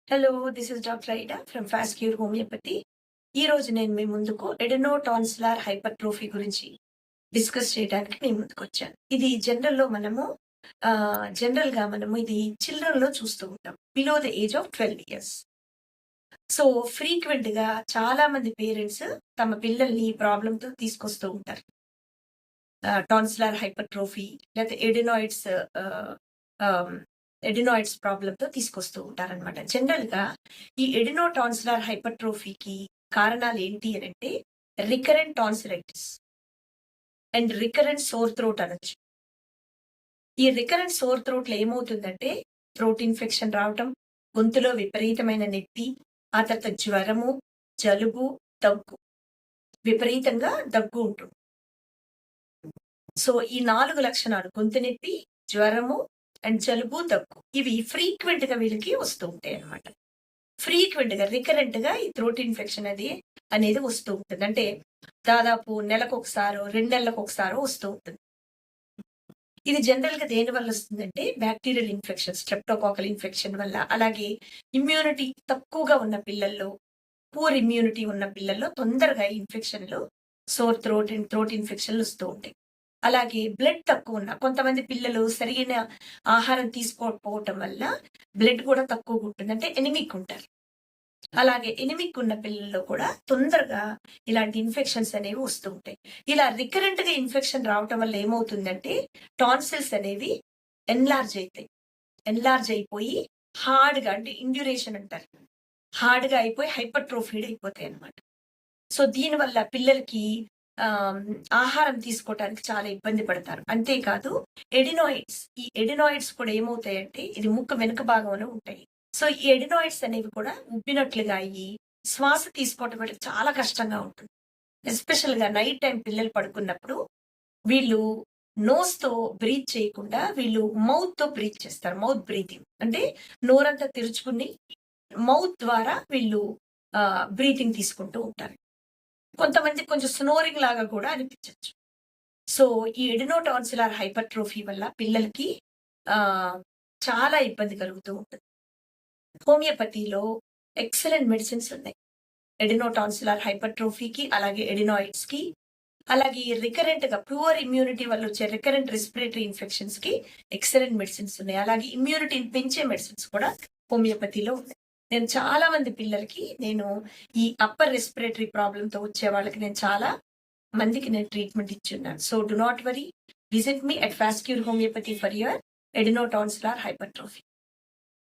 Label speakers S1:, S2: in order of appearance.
S1: Hello, this is doctor ఐడా from fast Cure homeopathy. ఈ రోజు నేను మీ ముందుకు ఎడెనోటాన్సిలార్ హైపర్ట్రోఫీ గురించి డిస్కస్ చేయడానికి మీ ముందుకు వచ్చాను. ఇది జనరల్‌గా మనము ఇది చిల్డ్రన్‌లో చూస్తూ ఉంటాం. Below the age of 12 years. So, ఫ్రీక్వెంట్‌గా చాలా మంది పేరెంట్స్ తమ పిల్లల్ని ఈ ప్రాబ్లమ్‌తో తీసుకొస్తూ ఉంటారు. టాన్సిలార్ హైపర్ట్రోఫీ లేకపోతే ఆహ్, ఆహ్, ఎడినాయిడ్స్ ప్రాబ్లమ్‌తో తీసుకొస్తూ ఉంటారనమాట. జనరల్‌గా ఈ ఎడినోటాన్సిలర్ హైపర్ట్రోఫీకి కారణాలు ఏంటి అనంటే recurrent tonsillitis and recurrent sore throat అనొచ్చు. ఈ రికరెంట్ సోర్ థ్రోట్‌లో ఏమవుతుందంటే థ్రోట్ ఇన్ఫెక్షన్ రావటం, గొంతులో విపరీతమైన నొప్పి, ఆ తర్వాత జ్వరము, జలుబు, దగ్గు. విపరీతంగా దగ్గు ఉంటుంది. సో, ఈ 4 లక్షణాలు గొంతు నొప్పి, జ్వరము అండ్ జలుబు, దగ్గు ఇవి ఫ్రీక్వెంట్‌గా వీళ్ళకి వస్తూ ఉంటాయన్నమాట. ఫ్రీక్వెంట్‌గా, రికరెంట్‌గా ఈ థ్రోట్ ఇన్ఫెక్షన్ అనేది వస్తూ ఉంటుంది. అంటే దాదాపు నెలకొకసారో, 2 నెలలకొకసారో వస్తూ ఉంటుంది. ఇది జనరల్‌గా దేనివల్ల వస్తుందంటే బాక్టీరియల్ ఇన్ఫెక్షన్, స్ట్రెప్టోకాకల్ ఇన్ఫెక్షన్ వల్ల, అలాగే ఇమ్యూనిటీ తక్కువగా ఉన్న పిల్లల్లో, పూర్ ఇమ్యూనిటీ ఉన్న పిల్లల్లో తొందరగా ఇన్ఫెక్షన్‌లు, సోర్ థ్రోట్ అండ్ థ్రోట్ ఇన్ఫెక్షన్‌లు వస్తూ ఉంటాయి. అలాగే బ్లడ్ తక్కువున్న కొంతమంది పిల్లలు సరైన ఆహారం తీసుకోకపోవటం వల్ల బ్లడ్ కూడా తక్కువగుంటుంది. అంటే ఎనిమిక్ ఉంటారు. అలాగే ఎనిమిక్ ఉన్న పిల్లల్లో కూడా తొందరగా ఇలాంటి ఇన్ఫెక్షన్స్ అనేవి వస్తూ ఉంటాయి. ఇలా రికరెంట్‌గా ఇన్ఫెక్షన్ రావటం వల్ల ఏమవుతుందంటే టాన్సిల్స్ అనేవి ఎన్లార్జ్ అయితాయి. ఎన్లార్జ్ అయిపోయి హార్డ్‌గా అంటే ఇండ్యురేషన్ అంటారు. హార్డ్‌గా అయిపోయి హైపర్‌ట్రోఫీడ్ అయిపోతాయన్నమాట. సో, దీనివల్ల పిల్లలకి ఆహ్, ఆహారం తీసుకోవటానికి చాలా ఇబ్బంది పడతారు. అంతేకాదు ఈ ఎడినాయిడ్స్ కూడా ఏమవుతాయంటే ఇది ముక్కు వెనుక భాగంలో ఉంటాయి. సో, ఈ ఎడినాయిడ్స్ అనేవి కూడా ఉబ్బినట్లుగా అయ్యి శ్వాస తీసుకోవటం వీళ్ళకి చాలా కష్టంగా ఉంటుంది. ఎస్పెషల్‌గా నైట్ టైమ్ పిల్లలు పడుకున్నప్పుడు వీళ్ళు నోస్‌తో బ్రీత్ చేయకుండా వీళ్ళు మౌత్‌తో బ్రీత్ చేస్తారు. Mouth breathing. అంటే నోరంతా తెరుచుకుని మౌత్ ద్వారా వీళ్ళు బ్రీతింగ్ తీసుకుంటూ ఉంటారు. కొంతమందికి కొంచెం స్నోరింగ్ లాగా కూడా అనిపించొచ్చు. సో, ఈ ఎడినోటాన్సిలర్ హైపర్ట్రోఫీ వల్ల పిల్లలకి ఆహ్, చాలా ఇబ్బంది కలుగుతూ ఉంటుంది. హోమియోపతిలో ఎక్సలెంట్ మెడిసిన్స్ ఉన్నాయి. ఎడినోటాన్సిలర్ హైపర్ట్రోఫీకి, అలాగే ఎడినాయిడ్స్‌కి, అలాగే రికరెంట్‌గా ప్యూర్ ఇమ్యూనిటీ వల్ల వచ్చే రికరెంట్ రెస్పిరేటరీ ఇన్ఫెక్షన్స్‌కి ఎక్సలెంట్ మెడిసిన్స్ ఉన్నాయి. అలాగే ఇమ్యూనిటీని పెంచే మెడిసిన్స్ కూడా హోమియోపతిలో ఉన్నాయి. నేను చాలా మంది పిల్లలకి ఈ అప్పర్ రెస్పిరేటరీ ప్రాబ్లమ్‌తో వచ్చే వాళ్ళకి నేను చాలా మందికి నేను ట్రీట్మెంట్ ఇచ్చున్నాను. So, do not worry. Visit me at Fast Cure homeopathy for your adenotonsillar hypertrophy.